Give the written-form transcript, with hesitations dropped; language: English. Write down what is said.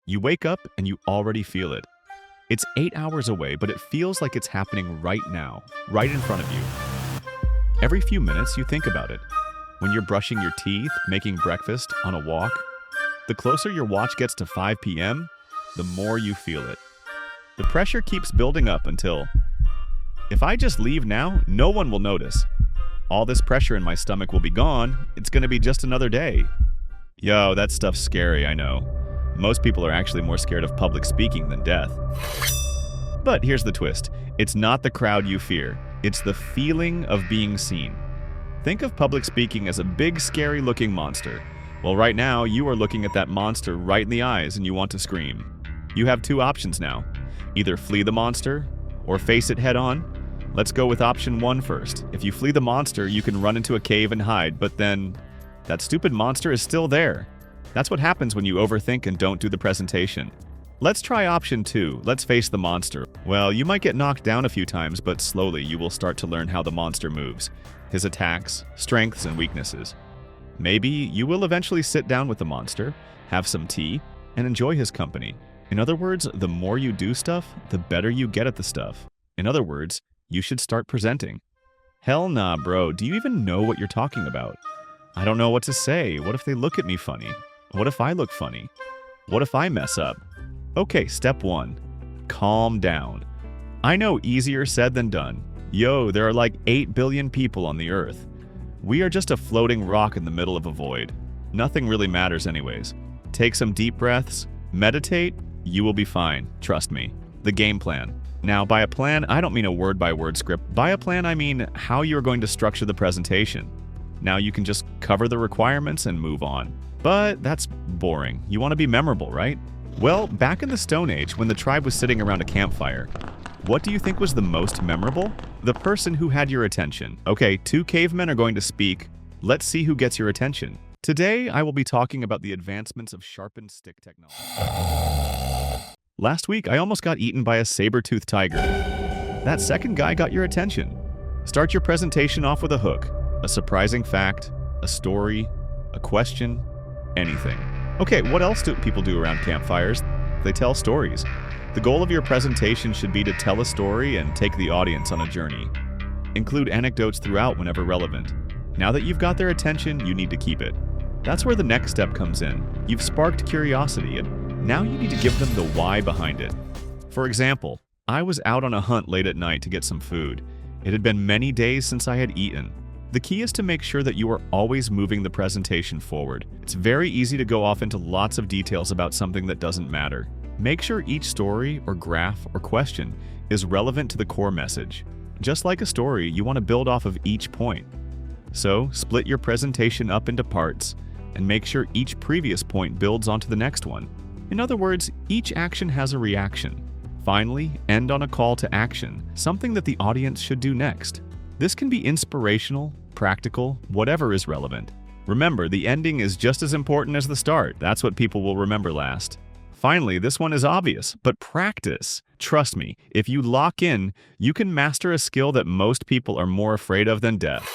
You wake up and you already feel it. It's 8 hours away, but it feels like it's happening right now, right in front of you. Every few minutes, you think about it. When you're brushing your teeth, making breakfast, on a walk, the closer your watch gets to 5 p.m., the more you feel it. The pressure keeps building up until, if I just leave now, no one will notice. All this pressure in my stomach will be gone. It's gonna be just another day. Yo, that stuff's scary, I know. Most people are actually more scared of public speaking than death. But here's the twist. It's not the crowd you fear. It's the feeling of being seen. Think of public speaking as a big, scary-looking monster. Well, right now, you are looking at that monster right in the eyes and you want to scream. You have two options now. Either flee the monster or face it head-on. Let's go with option 1 first. If you flee the monster, you can run into a cave and hide, but then that stupid monster is still there. That's what happens when you overthink and don't do the presentation. Let's try option 2. Let's face the monster. Well, you might get knocked down a few times, but slowly you will start to learn how the monster moves, his attacks, strengths, and weaknesses. Maybe you will eventually sit down with the monster, have some tea, and enjoy his company. In other words, the more you do stuff, the better you get at the stuff. In other words, you should start presenting. Hell nah, bro. Do you even know what you're talking about? I don't know what to say. What if they look at me funny? What if I look funny? What if I mess up? Okay, step 1. Calm down. I know, easier said than done. Yo, there are like 8 billion people on the earth. We are just a floating rock in the middle of a void. Nothing really matters anyways. Take some deep breaths, meditate, you will be fine, trust me. The game plan. Now, by a plan, I don't mean a word-by-word script. By a plan, I mean how you're going to structure the presentation. Now you can just cover the requirements and move on. But that's boring. You want to be memorable, right? Well, back in the Stone Age, when the tribe was sitting around a campfire, what do you think was the most memorable? The person who had your attention. Okay, 2 cavemen are going to speak. Let's see who gets your attention. Today, I will be talking about the advancements of sharpened stick technology. Last week, I almost got eaten by a saber-toothed tiger. That second guy got your attention. Start your presentation off with a hook, a surprising fact, a story, a question, anything. Okay, what else do people do around campfires? They tell stories. The goal of your presentation should be to tell a story and take the audience on a journey. Include anecdotes throughout whenever relevant. Now that you've got their attention, you need to keep it. That's where the next step comes in. You've sparked curiosity, and now you need to give them the why behind it. For example, I was out on a hunt late at night to get some food. It had been many days since I had eaten. The key is to make sure that you are always moving the presentation forward. It's very easy to go off into lots of details about something that doesn't matter. Make sure each story or graph or question is relevant to the core message. Just like a story, you want to build off of each point. So, split your presentation up into parts and make sure each previous point builds onto the next one. In other words, each action has a reaction. Finally, end on a call to action, something that the audience should do next. This can be inspirational, practical, whatever is relevant. Remember, the ending is just as important as the start. That's what people will remember last. Finally, this one is obvious, but practice. Trust me, if you lock in, you can master a skill that most people are more afraid of than death.